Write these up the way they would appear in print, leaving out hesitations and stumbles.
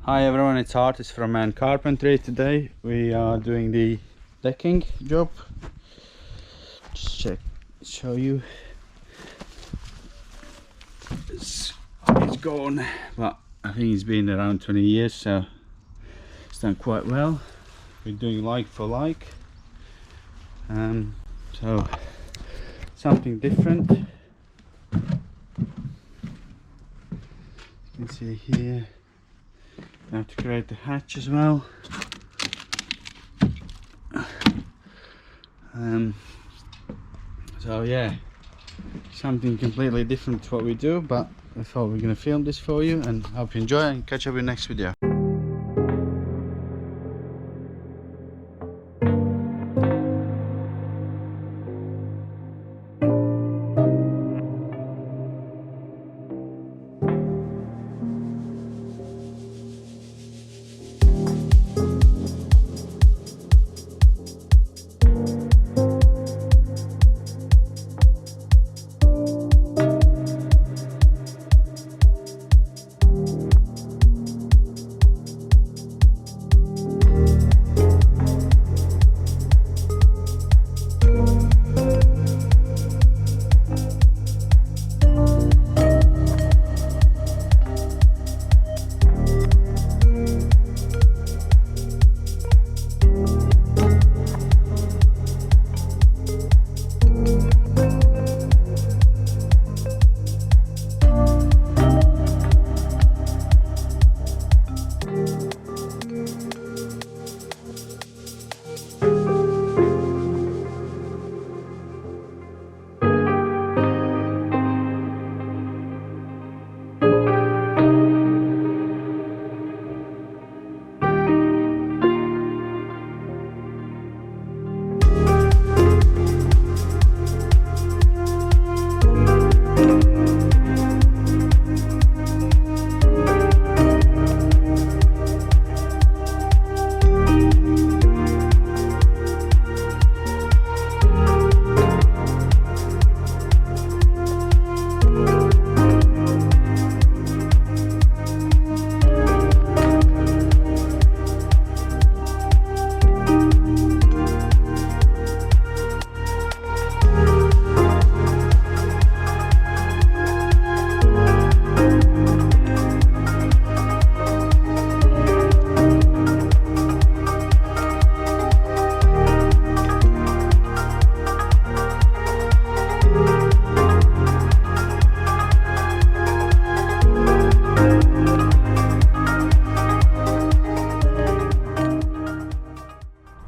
Hi everyone, it's Artis from Man Carpentry. Today we are doing the decking job. Just show you. It's gone, but I think it's been around 20 years, so it's done quite well. We're doing like for like. So something different. You can see here. I have to create the hatch as well. So yeah, something completely different to what we do, but I thought we're gonna film this for you and hope you enjoy and catch up in the next video.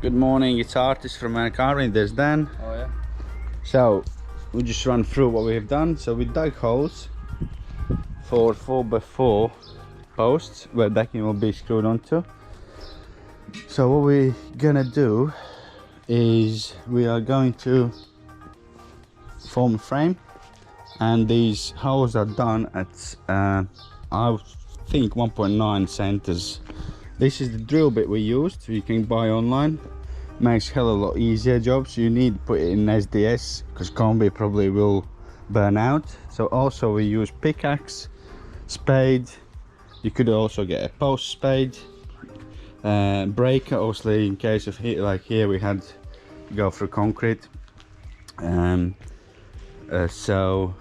Good morning, it's Artis from Man Carpentry. There's Dan. Oh yeah. So we'll just run through what we have done. So we dug holes for 4x4 posts where decking will be screwed onto. So what we're gonna do is we are going to form a frame, and these holes are done at I think 1.9 centers. This is the drill bit we used. You can buy online. Makes hell of a lot easier jobs. You need to put it in SDS because combi probably will burn out. So also we use pickaxe, spade. You could also get a post spade, breaker, obviously in case of here, like here we had to go through concrete. So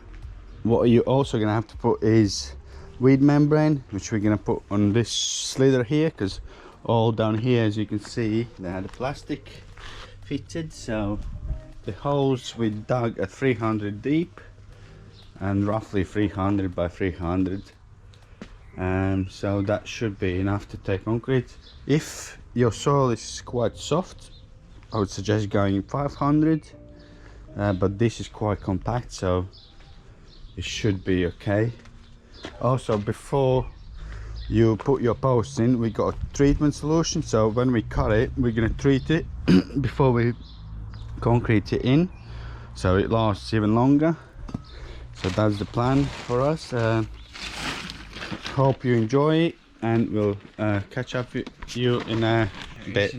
what you're also gonna have to put is weed membrane, which we're gonna put on this slither here, because all down here, as you can see, they had a plastic fitted. So the holes we dug at 300 deep and roughly 300 by 300, so that should be enough to take concrete. If your soil is quite soft, I would suggest going 500, but this is quite compact, so it should be okay. Also, before you put your posts in, we got a treatment solution. So when we cut it, we're going to treat it before we concrete it in, so it lasts even longer. So that's the plan for us. Hope you enjoy it, and we'll catch up with you in a bit.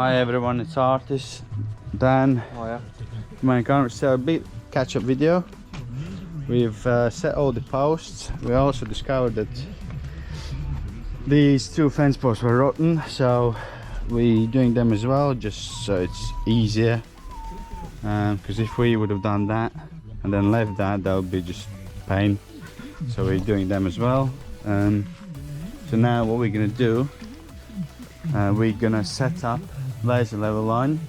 Hi everyone, it's Artist Dan. Oh yeah. My current a bit catch-up video. We've set all the posts. We also discovered that these two fence posts were rotten, so we're doing them as well, just so it's easier. Because if we would have done that and then left that would be just pain. So we're doing them as well. So now what we're gonna do, we're gonna set up laser level line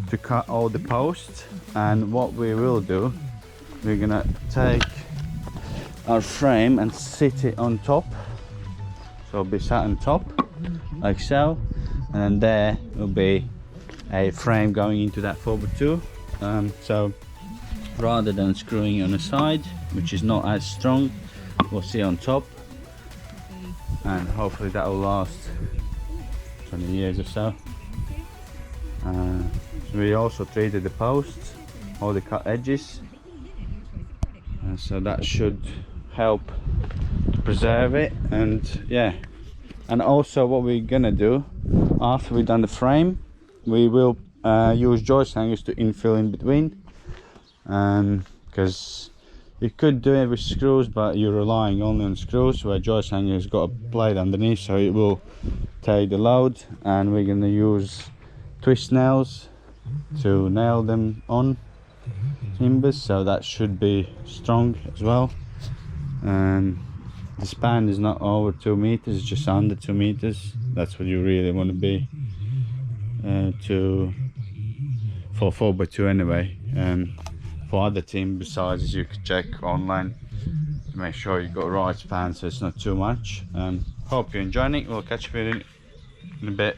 to cut all the posts, and what we will do, we're gonna take our frame and sit it on top, so it'll be sat on top like so, and then there will be a frame going into that 4x2. So rather than screwing it on the side, which is not as strong, we'll see on top, and hopefully that will last 20 years or so. We also treated the posts, all the cut edges, so that should help to preserve it. And yeah, and also what we're gonna do after we've done the frame, we will use joist hangers to infill in between, because you could do it with screws, but you're relying only on screws, where joist hanger has got a blade underneath, so it will take the load. And we're going to use twist nails to nail them on timbers, so that should be strong as well. And the span is not over 2 meters, it's just under 2 meters. That's what you really want to be for 4x2 anyway. For other timber sizes you can check online to make sure you've got the right span, so it's not too much. Hope you're enjoying it. We'll catch you in a bit.